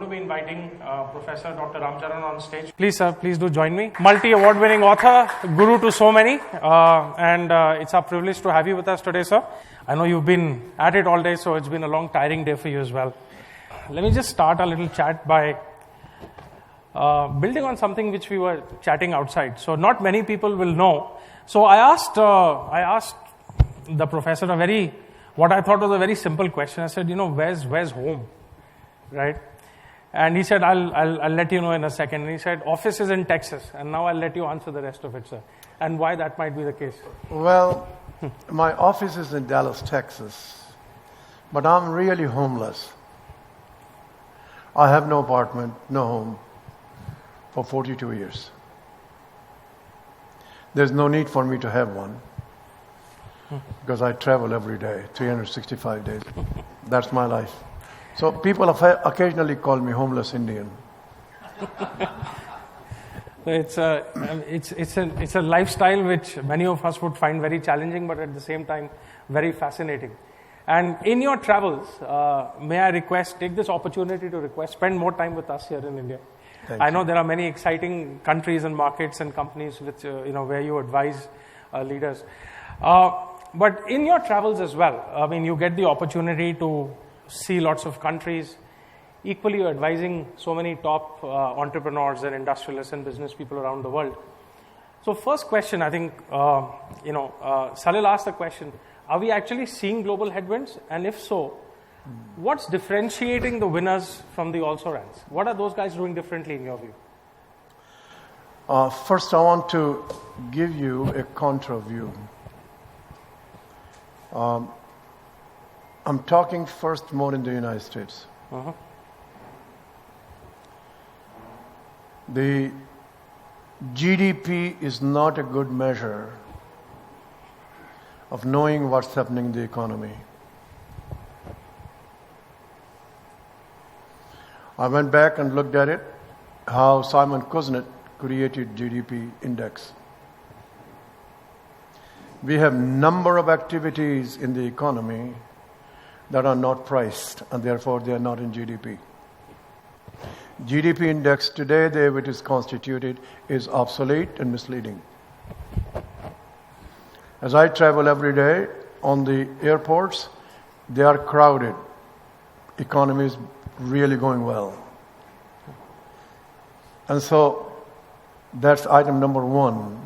to be inviting Professor Dr. Ram Charan on stage. Please, sir, please do join me. Multi-award-winning author, guru to so many, and it's our privilege to have you with us today, sir. I know you've been at it all day, so it's been a long, tiring day for you as well. Let me just start our little chat by building on something which we were chatting outside. So not many people will know. So I asked the professor what I thought was a very simple question. I said, where's home, right? And he said, I'll let you know in a second. And he said, office is in Texas. And now I'll let you answer the rest of it, sir. And why that might be the case. Well, my office is in Dallas, Texas. But I'm really homeless. I have no apartment, no home for 42 years. There's no need for me to have one. Because I travel every day, 365 days. That's my life. So people occasionally call me homeless Indian. It's a lifestyle which many of us would find very challenging, but at the same time very fascinating. And in your travels, may I take this opportunity to spend more time with us here in India. I know there are many exciting countries and markets and companies which where you advise leaders. But in your travels as well, you get the opportunity to see lots of countries. Equally, you're advising so many top entrepreneurs and industrialists and business people around the world. So first question, I think, Salil asked the question, are we actually seeing global headwinds? And if so, what's differentiating the winners from the also-rans? What are those guys doing differently in your view? First, I want to give you a contra view. I'm talking first more in the United States. Uh-huh. The GDP is not a good measure of knowing what's happening in the economy. I went back and looked at it, how Simon Kuznets created GDP index. We have number of activities in the economy that are not priced, and therefore they are not in GDP. GDP index today, the way it is constituted, is obsolete and misleading. As I travel every day on the airports, they are crowded. Economy is really going well. And so that's item number one,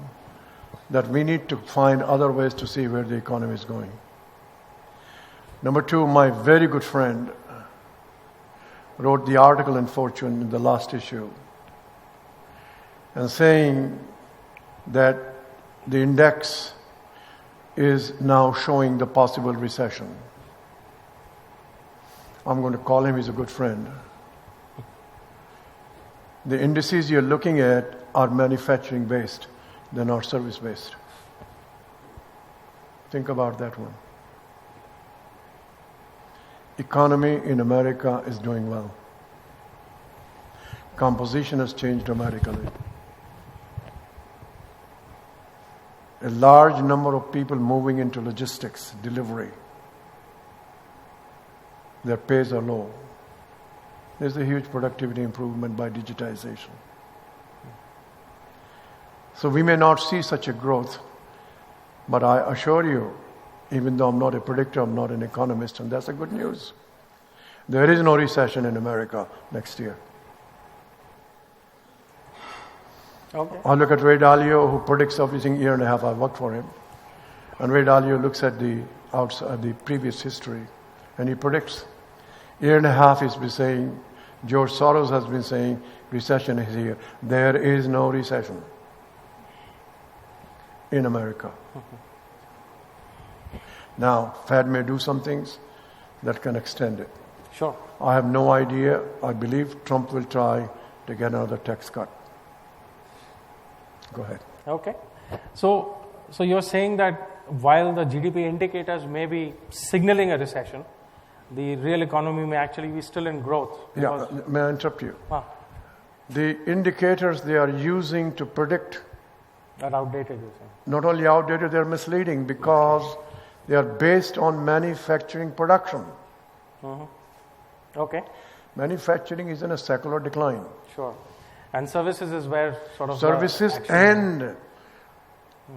that we need to find other ways to see where the economy is going. Number two, my very good friend wrote the article in Fortune in the last issue and saying that the index is now showing the possible recession. I'm going to call him, he's a good friend. The indices you're looking at are manufacturing based, they're not service based. Think about that one. Economy in America is doing well. Composition has changed dramatically. A large number of people moving into logistics, delivery. Their pays are low. There's a huge productivity improvement by digitization. So we may not see such a growth, but I assure you, even though I'm not a predictor, I'm not an economist, and that's a good news. There is no recession in America next year. Okay. I look at Ray Dalio, who predicts everything year and a half. I worked for him. And Ray Dalio looks at the previous history, and he predicts. Year and a half he's been saying, George Soros has been saying, recession is here. There is no recession in America. Now, Fed may do some things that can extend it. Sure. I have no idea. I believe Trump will try to get another tax cut. Go ahead. Okay. So you're saying that while the GDP indicators may be signaling a recession, the real economy may actually be still in growth. Yeah, may I interrupt you? The indicators they are using to predict are outdated, you're saying? Not only outdated, they're misleading because they are based on manufacturing production. Mm-hmm. Okay. Manufacturing is in a secular decline. Sure. And services is where sort of Services and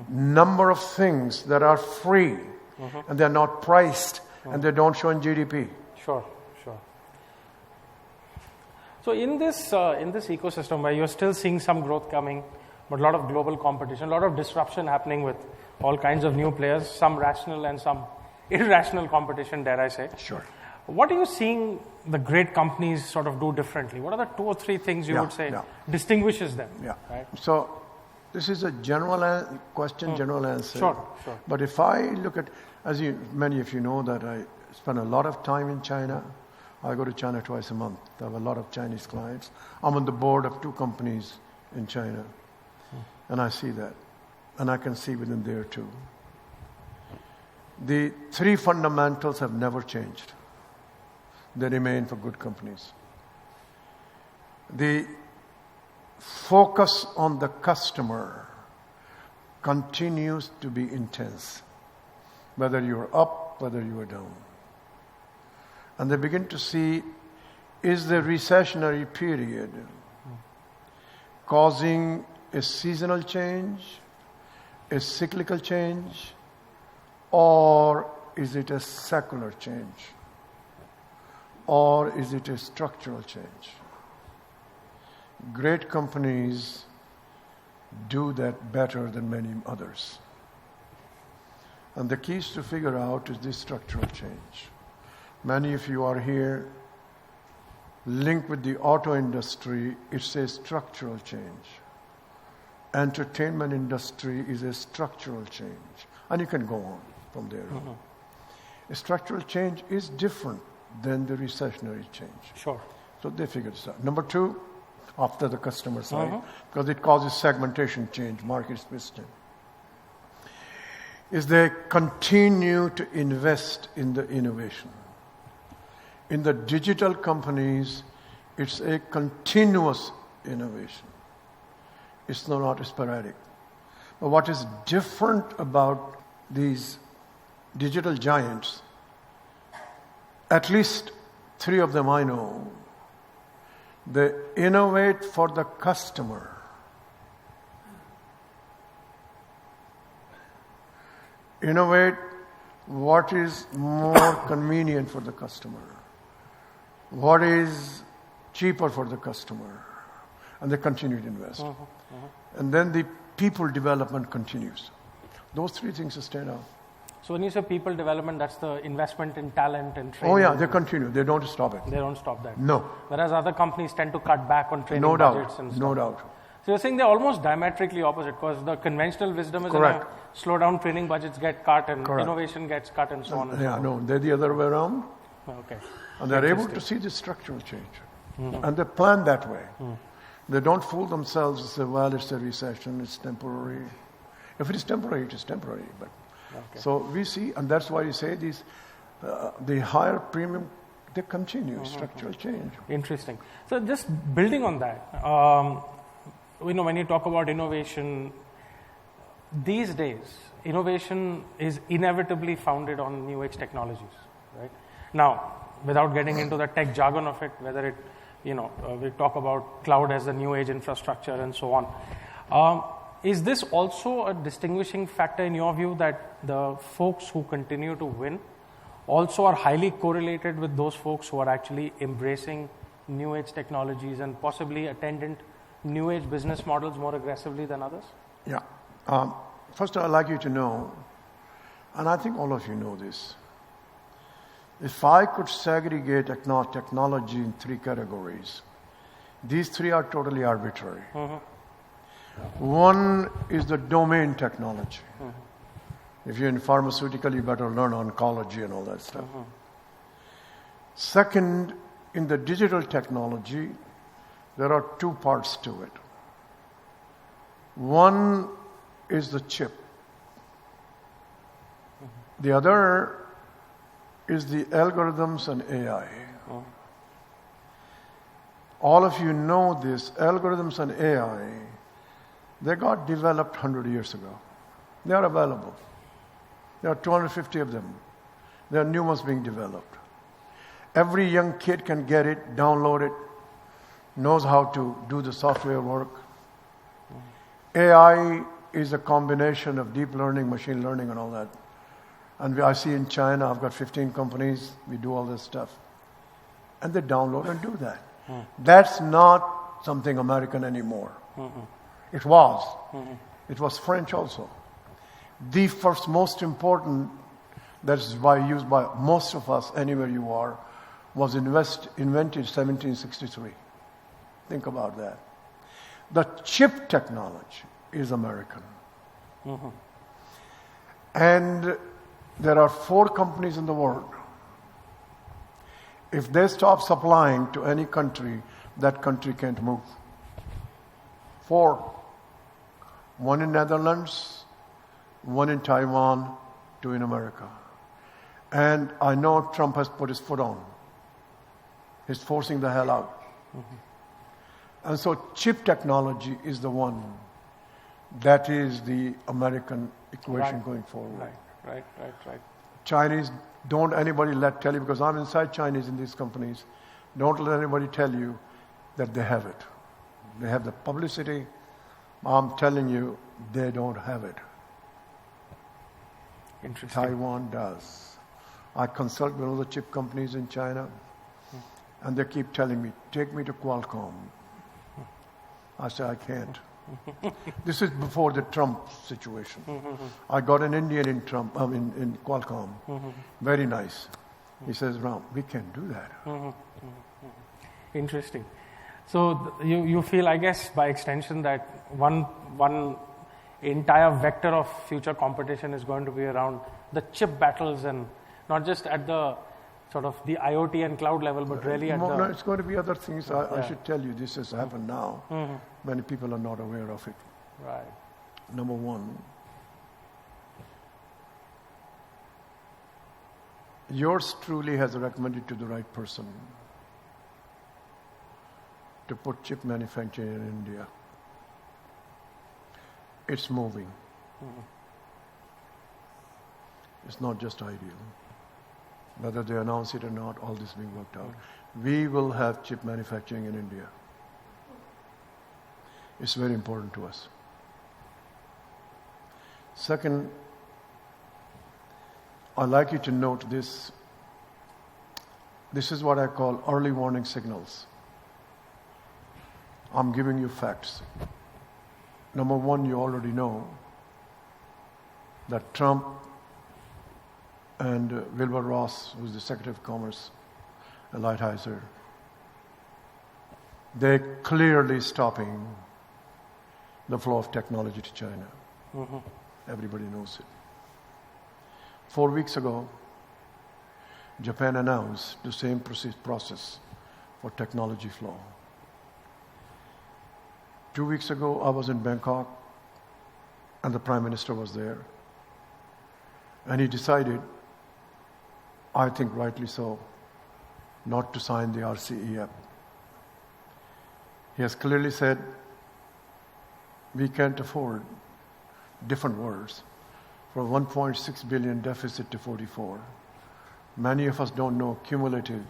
number of things that are free and they're not priced and they don't show in GDP. Sure. So in this ecosystem where you're still seeing some growth coming, but a lot of global competition, a lot of disruption happening with all kinds of new players, some rational and some irrational competition, dare I say. Sure. What are you seeing the great companies sort of do differently? What are the 2 or 3 things you would say distinguishes them? Yeah. Right? So this is a general question, general answer. Sure. But if I look at, many of you know that I spend a lot of time in China. I go to China twice a month. I have a lot of Chinese clients. I'm on the board of 2 companies in China. And I see that. And I can see within there too. The 3 fundamentals have never changed. They remain for good companies. The focus on the customer continues to be intense, whether you're up, whether you are down. And they begin to see, is the recessionary period causing a seasonal change, a cyclical change, or is it a secular change? Or is it a structural change? Great companies do that better than many others. And the key is to figure out is this structural change. Many of you are here linked with the auto industry. It's a structural change. Entertainment industry is a structural change. And you can go on from there. A structural change is different than the recessionary change. Sure. So they figured this out. Number 2, after the customer side, because it causes segmentation change, market spacing, is they continue to invest in the innovation. In the digital companies, it's a continuous innovation. It's not sporadic. But what is different about these digital giants, at least 3 of them I know, they innovate for the customer. Innovate what is more convenient for the customer. What is cheaper for the customer. And they continue to invest. And then the people development continues. Those 3 things stand out. So when you say people development, that's the investment in talent and training. Oh yeah, they continue. They don't stop it. They don't stop that. No. Whereas other companies tend to cut back on training No budgets doubt. and stuff. No doubt. So you're saying they're almost diametrically opposite, because the conventional wisdom is Correct. slow down, training budgets get cut and Correct. innovation gets cut and so on and so Yeah, on. no, they're the other way around. Okay. And they're able to see the structural change. And they plan that way. They don't fool themselves and say, well, it's a recession, it's temporary. If it is temporary, it is temporary. But so we see, and that's why you say these, the higher premium, they continue, structural change. Interesting. So just building on that, when you talk about innovation, these days, innovation is inevitably founded on new age technologies, right? Now, without getting into the tech jargon of it, whether it, we talk about cloud as the new age infrastructure and so on. Is this also a distinguishing factor in your view, that the folks who continue to win also are highly correlated with those folks who are actually embracing new age technologies and possibly attendant new age business models more aggressively than others? Yeah. First, I'd like you to know, and I think all of you know this, if I could segregate technology in 3 categories, these 3 are totally arbitrary. One is the domain technology. If you're in pharmaceutical, you better learn oncology and all that stuff. Second, in the digital technology, there are 2 parts to it. One is the chip. The other is the algorithms and AI. All of you know this, algorithms and AI, they got developed 100 years ago. They are available. There are 250 of them. There are new ones being developed. Every young kid can get it, download it, knows how to do the software work. AI is a combination of deep learning, machine learning, and all that. And I see in China, I've got 15 companies, we do all this stuff. And they download and do that. That's not something American anymore. It was. It was French also. The first most important, that is used by most of us anywhere you are, was invented in 1763. Think about that. The chip technology is American. And there are 4 companies in the world. If they stop supplying to any country, that country can't move. 4. One in Netherlands, one in Taiwan, 2 in America. And I know Trump has put his foot on. He's forcing the hell out. And so chip technology is the one that is the American equation going forward. Right. Chinese, don't anybody tell you, because I'm inside Chinese in these companies, don't let anybody tell you that they have it. They have the publicity. I'm telling you, they don't have it. Interesting. Taiwan does. I consult with all the chip companies in China, and they keep telling me, take me to Qualcomm. I say, I can't. This is before the Trump situation. I got an Indian in Qualcomm. Very nice. He says, Ram, we can't do that. Interesting. So you feel, I guess, by extension, that one entire vector of future competition is going to be around the chip battles, and not just at the sort of the IoT and cloud level, but really at No, it's going to be other things. I should tell you, this has happened now. Many people are not aware of it. Right. Number one, yours truly has recommended to the right person to put chip manufacturing in India. It's moving. It's not just ideal. Whether they announce it or not, all this being worked out. We will have chip manufacturing in India. It's very important to us. Second, I'd like you to note this. This is what I call early warning signals. I'm giving you facts. Number one, you already know that Trump and Wilbur Ross, who's the Secretary of Commerce, and Lighthizer, they're clearly stopping the flow of technology to China. Everybody knows it. 4 weeks ago, Japan announced the same process for technology flow. 2 weeks ago, I was in Bangkok, and the Prime Minister was there. And he decided, I think rightly so, not to sign the RCEP. He has clearly said, we can't afford different words from 1.6 billion deficit to 44. Many of us don't know cumulative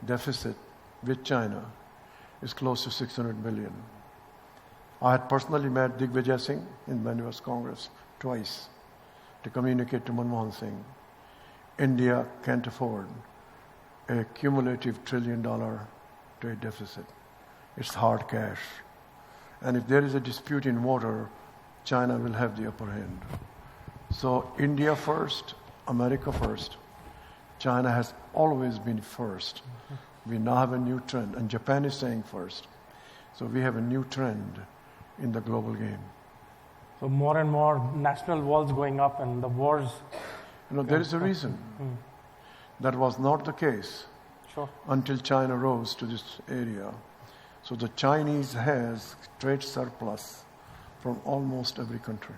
deficit with China is close to 600 billion. I had personally met Digvijay Singh in the US Congress twice to communicate to Manmohan Singh. India can't afford a cumulative $1 trillion trade deficit. It's hard cash. And if there is a dispute in water, China will have the upper hand. So India first, America first. China has always been first. We now have a new trend, and Japan is saying first. So we have a new trend in the global game. So more and more national walls going up, and the wars. There is a reason. That was not the case until China rose to this area. So the Chinese has trade surplus from almost every country.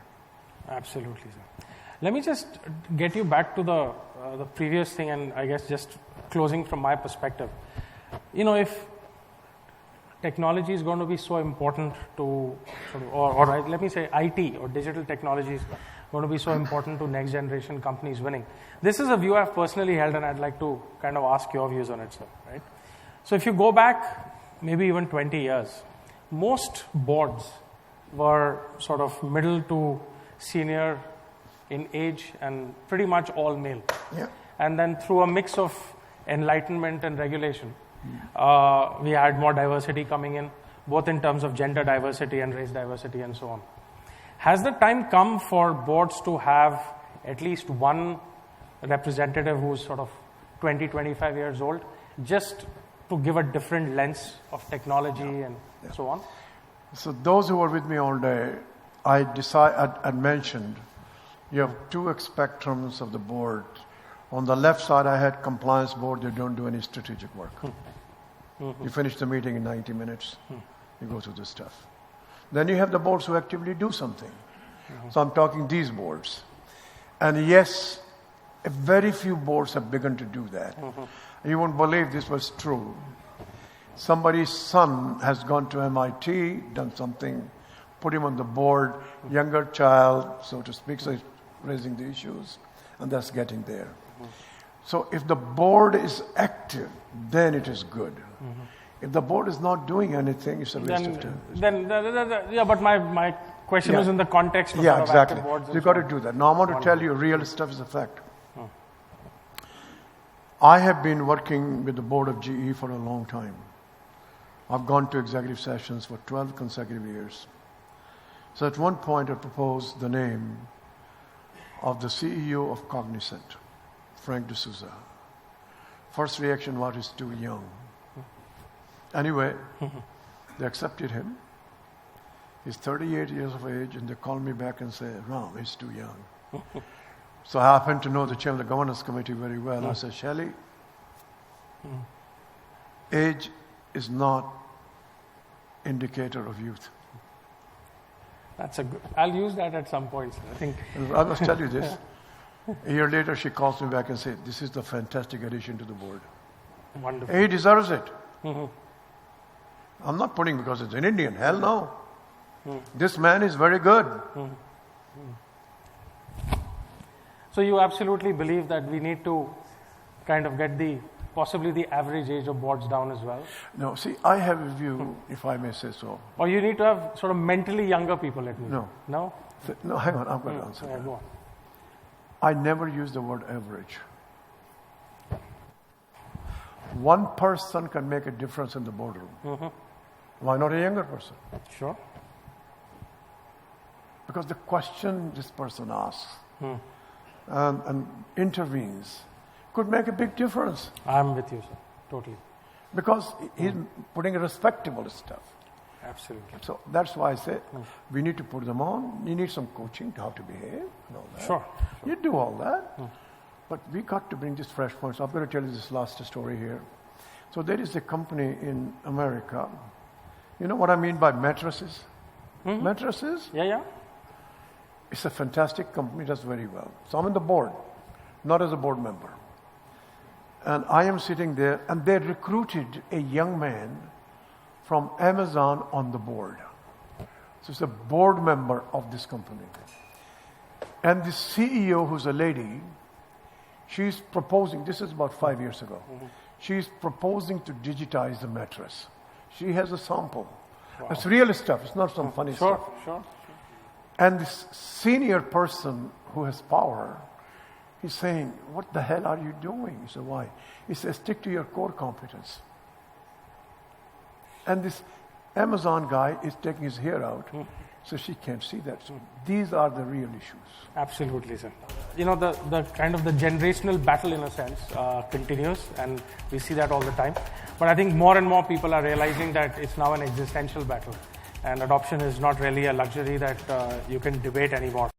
Absolutely, sir. Let me just get you back to the previous thing, and I guess just closing from my perspective. If technology is going to be so important to, or let me say IT or digital technologies going to be so important to next generation companies winning. This is a view I've personally held, and I'd like to kind of ask your views on it, sir. Right? So if you go back maybe even 20 years, most boards were sort of middle to senior in age and pretty much all male. Yeah. And then through a mix of enlightenment and regulation, we had more diversity coming in, both in terms of gender diversity and race diversity and so on. Has the time come for boards to have at least one representative who's sort of 20, 25 years old, just to give a different lens of technology and so on? So those who were with me all day, I mentioned you have two spectrums of the board. On the left side, I had compliance board. They don't do any strategic work. You finish the meeting in 90 minutes. You go through this stuff. Then you have the boards who actively do something. So I'm talking these boards. And yes, very few boards have begun to do that. You won't believe this was true. Somebody's son has gone to MIT, done something, put him on the board, younger child, so to speak, so he's raising the issues, and that's getting there. So if the board is active, then it is good. If the board is not doing anything, it's a waste of time. Yeah, but my question is in the context of exactly. active boards. You got to do that. Now I want to tell you, real stuff is a fact. I have been working with the board of GE for a long time. I've gone to executive sessions for 12 consecutive years. So at one point I proposed the name of the CEO of Cognizant, Frank D'Souza. First reaction was he's too young. Anyway, they accepted him. He's 38 years of age, and they called me back and said, Ram, he's too young. So I happen to know the chairman of the governance committee very well. I said, Shelley, age is not indicator of youth. That's a good. I'll use that at some point, sir. I think. I must tell you this. A year later, she calls me back and says, this is the fantastic addition to the board. Wonderful. He deserves it. I'm not putting because it's an Indian. Hell no. This man is very good. So you absolutely believe that we need to kind of get possibly the average age of boards down as well? No, see, I have a view, if I may say so. Or you need to have sort of mentally younger people at least? No. No? No, hang on, I'm going to answer that. Go on. I never use the word average. One person can make a difference in the boardroom. Why not a younger person? Sure. Because the question this person asks and intervenes could make a big difference. I'm with you, sir. Totally. Because he's putting respectable stuff. Absolutely. So that's why I say we need to put them on. You need some coaching to how to behave and all that. Sure. You do all that. But we got to bring this fresh point. So I'm going to tell you this last story here. So there is a company in America. You know what I mean by mattresses? Mattresses? Yeah. It's a fantastic company, does very well. So I'm on the board, not as a board member. And I am sitting there, and they recruited a young man from Amazon on the board. So it's a board member of this company. And the CEO, who's a lady, she's proposing, this is about 5 years ago, she's proposing to digitize the mattress. She has a sample. Wow. It's real stuff, it's not some funny stuff. Sure. And this senior person who has power, he's saying, what the hell are you doing? He said, why? He says, stick to your core competence. And this Amazon guy is taking his hair out, so she can't see that. So these are the real issues. Absolutely, sir. You know, the kind of the generational battle, in a sense, continues, and we see that all the time. But I think more and more people are realizing that it's now an existential battle, and adoption is not really a luxury that you can debate anymore.